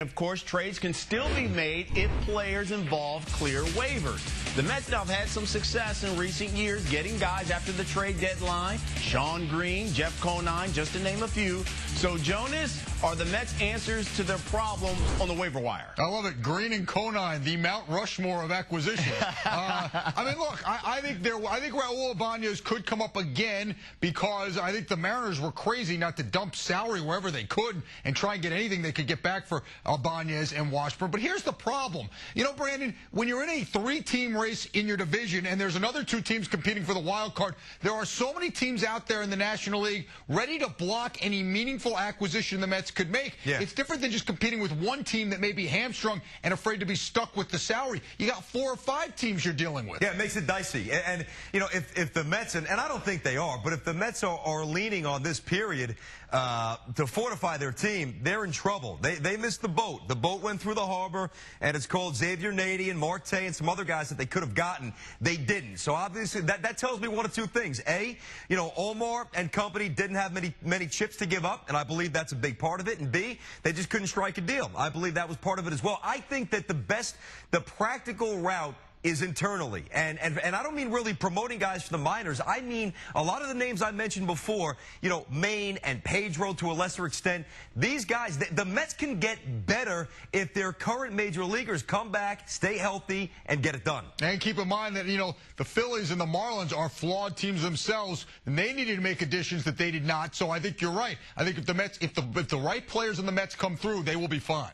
Of course, trades can still be made if players involved clear waivers. The Mets now have had some success in recent years getting guys after the trade deadline. Sean Green, Jeff Conine, just to name a few. So, Jonas, are the Mets answers to their problems on the waiver wire? I love it. Green and Conine, the Mount Rushmore of acquisition. I mean, look, I think Raul Ibanez could come up again because I think the Mariners were crazy not to dump salary wherever they could and try and get anything they could get back for Ibanez and Washburn. But here's the problem. You know, Brandon, when you're in a three-team race in your division and there's another two teams competing for the wild card, there are so many teams out there in the National League ready to block any meaningful acquisition the Mets could make. Yeah. It's different than just competing with one team that may be hamstrung and afraid to be stuck with the salary. You got 4 or 5 teams you're dealing with. Yeah, it makes it dicey. And you know, if the Mets, and I don't think they are, but if the Mets are leaning on this period to fortify their team, they're in trouble. They missed the boat. The boat went through the harbor, and it's called Xavier Nady and Marte and some other guys that they could have gotten. They didn't. So obviously that tells me one of two things. A, you know, Omar and company didn't have many chips to give up, and I believe that's a big part of it. And B, they just couldn't strike a deal. I believe that was part of it as well. I think that the practical route is internally. And I don't mean really promoting guys for the minors. I mean a lot of the names I mentioned before, you know, Maine and Pedro to a lesser extent. These guys, the Mets can get better if their current major leaguers come back, stay healthy, and get it done. And keep in mind that, you know, the Phillies and the Marlins are flawed teams themselves, and they needed to make additions that they did not. So I think you're right. I think if the Mets, if the right players in the Mets come through, they will be fine.